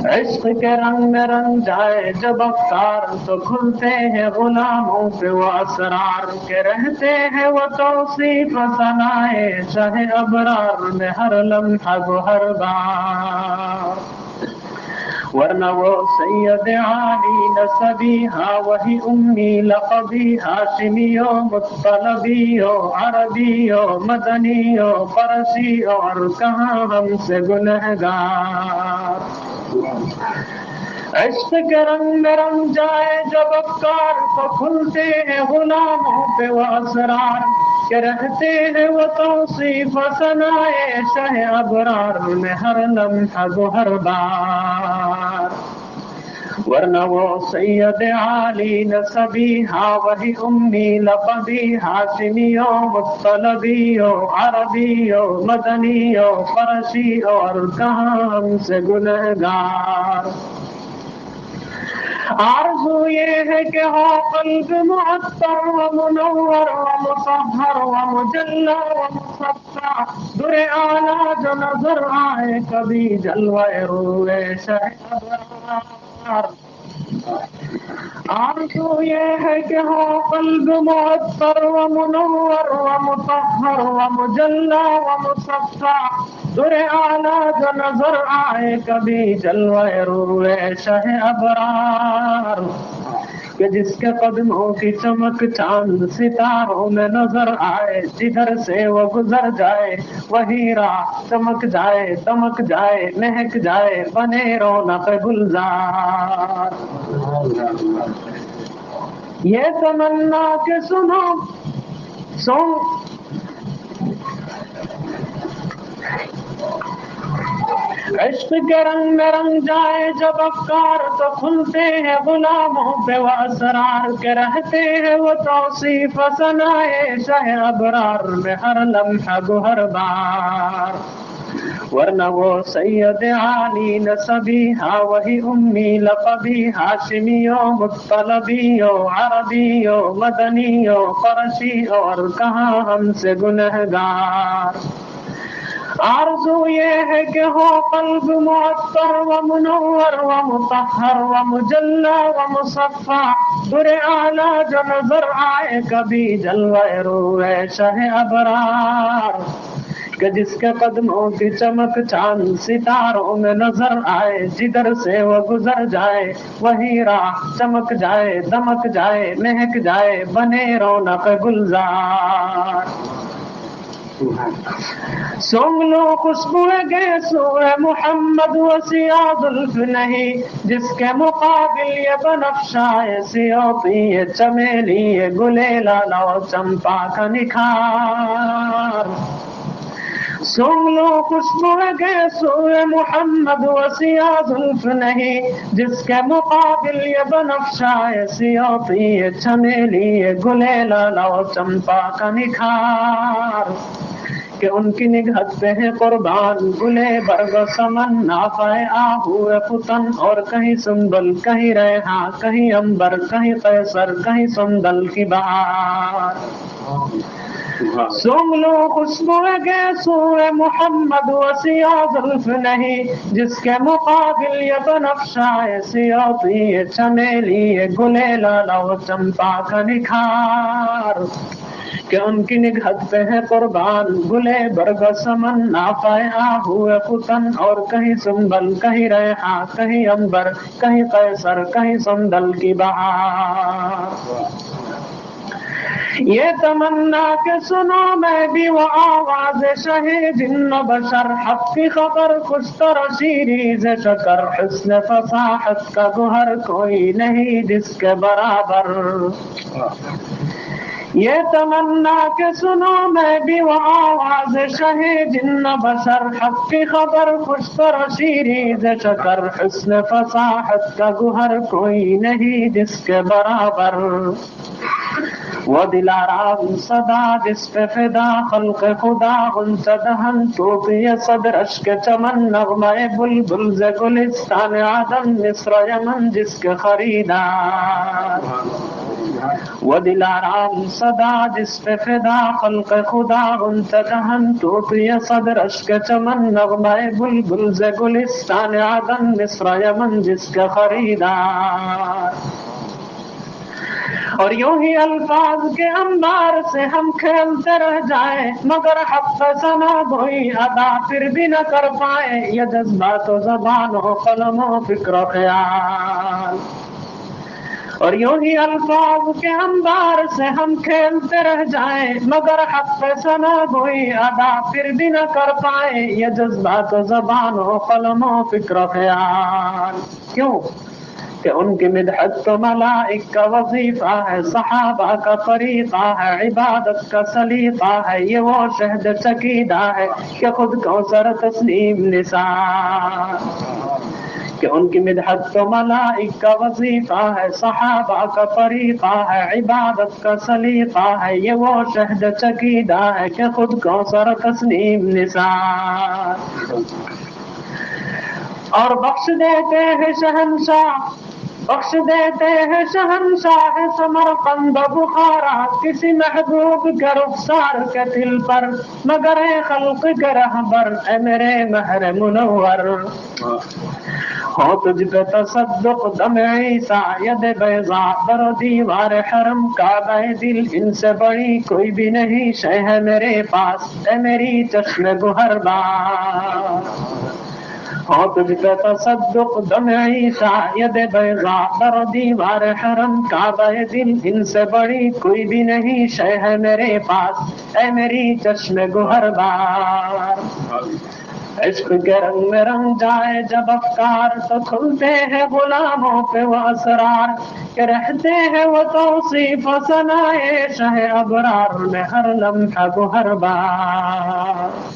عشق کے رنگ میں رنگ جائے جب افکار تو کھلتے ہیں غلاموں پہ وہ اسرار کے رہتے ہیں وہ توصیف ثنائے شاہ ابرار میں ہر لمحہ گوہر بار ورنہ وہ سید عالی نسبی ہاں وہی امی لقبی ہاشمی ہو مطلبی ہو عربی ہو مدنی ہو فرسی اور کہاں ہم سے گنہگار عشق کے رنگ میں رنگ جائے جب افکار تو کھلتے ہیں غلاموں پہ وہ اسرار کہ رہتے ہیں وہ توصیف ثنائے شاہ ابرار میں ہر لمحہ گوہر بار ورنہ وہ سید عالی نسبی ہاں وہی امی لقبی ہاشمی ہو مطلبی ہو عربی ہو مدنی ہو فرسی اور کہاں ہم سے گنہگار آرزو یہ ہے کہ ہو قلب معطر و منور و مطہر و مجلہ و مصفا در اعلیٰ جو نظر آئے کبھی جلوہ روئے شاہ ابرار آرزو یہ ہے کہ ہو قلب معطر و منور و مطہر و مجلہ و مصفا در اعلیٰ جو نظر آئے کبھی جلوہ روئے شاہ ابرار کہ جس کے قدموں کی چمک چاند ستاروں میں نظر آئے جدھر سے وہ گزر جائے وہی راہ چمک جائے دمک جائے مہک جائے بنے رونق گلزار یہ تمنا کہ سنو عشق کے رنگ میں رنگ جائے جب افکار تو کھلتے ہیں غلاموں پہ وہ اسرار کے رہتے ہیں وہ توصیف ثنائے شاہ ابرار میں ہر لمحہ گوہر بار ورنہ وہ سید عالی نسبی ہاں وہی امی لقبی ہاشمی ہو مطلبی ہو عربی ہو مدنی ہو فرسی اور کہاں ہم سے گنہگار آرزو یہ ہے کہ ہو قلب معطر و منور و مطہر و مجلہ و مصفا در اعلیٰ جو نظر آئے کبھی جلوہ روئے شاہ ابرار کہ جس کے قدموں کی چمک چاند ستاروں میں نظر آئے جدھر سے وہ گزر جائے وہی راہ چمک جائے دمک جائے مہک جائے بنے رونق گلزار سونگ لو خوشبو گیسو محمد وسیع زلف نہیں جس کے مقابل یہ بنفشائے سیوتی چمیلی گلے لالا چمپا کا نکھار سونگ لو خوشبو گیسو محمد وسیع زلف نہیں جس کے مقابل یہ بنفشائے سیوتی چمیلی گلے لالا چمپا کا نکھار کہ ان کی نگہت پہ ہے قربان گلے برگ سمن نافع آہو فتن اور کہیں سنبل کہیں ریحاں کہیں عنبر کہیں قیصر کہیں سندل کی بہار سونگ لو خوشبو گیسو محمد وسیع زلف نہیں جس کے مقابل یہ بنفشائے سیوتی چمیلی گلے لالا چمپا کا نکھار کہ ان کی نگہت پہ ہے قربان گلے برگ سمن نافع آہو فتن اور کہیں سنبل کہیں ریحاں کہیں عنبر کہیں قیصر کہیں سندل کی بہار یہ تمنا کہ سنو میں بھی وہ آواز شہ جن و بشر حق کی خبر خوشتر شیریز شکر حسن فصاحت کا گوہر کوئی نہیں جس کے برابر یہ تمنا کہ سنو میں بھی وہ آواز شہ جن و بشر حق کی خبر خوشتر شیریز شکر حسن فصاحت کا گوہر کوئی نہیں جس کے برابر وہ دلارام صدا جس پہ فدا خلق خدا غنچ دہن توپی صدر اشک چمن نغمہ بلبل ز گلستان آدم مصر یمن جس کے خریدار وہ دلارام صدا جس پہ فدا خلق خدا انت جہن ٹوٹی صدر اشک چمن نغمہ بلبل ز گلستان عدن مصر یمن جس کا خریدار. اور یوں ہی الفاظ کے انبار سے ہم کھیلتے رہ جائیں مگر حق ثنا کوئی ادا پھر بھی نہ کر پائے یہ جذبات و زبان و قلم و فکر و خیال. اور یوں ہی الفاظ کے انبار سے ہم کھیلتے رہ جائیں مگر حق ثنا کوئی ادا پھر بھی نہ کر پائے یہ جذبات و زبان و قلم و فکر و خیال. کیوں کہ ان کی مدحت تو ملائک کا وظیفہ ہے، صحابہ کا طریقہ ہے، عبادت کا سلیقہ ہے. یہ وہ شہد چکیدہ ہے کہ خود کو سر تسلیم نثار. کہ ان کی مدحت تو ملائک کا وظیفہ ہے، صحابہ کا طریقہ ہے، عبادت کا سلیقہ ہے. یہ وہ شہد چکیدہ ہے کہ خود کو سر تسلیم نثار. اور بخش دیتے ہیں شہنشاہ، بخش دیتے ہیں شہنشاہ سمرقند و بخارا کسی محبوب کے رخسار کے دل پر مگر اے خلق کے رہبر اے میرے مہر منور. ہو تجھ پہ تصدق دم عیسیٰ ید بیضا بر دیوار حرم کعبہ دل ان سے بڑی کوئی بھی نہیں شے ہے میرے پاس اے میری چشم گہر بار. ہو تجھ پہ تصدق دم عیسیٰ ید بیضا بر دیوار حرم کعبہ دل ان سے بڑی کوئی بھی نہیں شے ہے میرے پاس اے میری چشم گہر بار. عشق کے رنگ میں رنگ جائے جب افکار تو کھلتے ہیں غلاموں پہ وہ اسرار کہ رہتے ہیں وہ توصیف و ثنائے شہ ابرار میں ہر لمحہ گہر بار.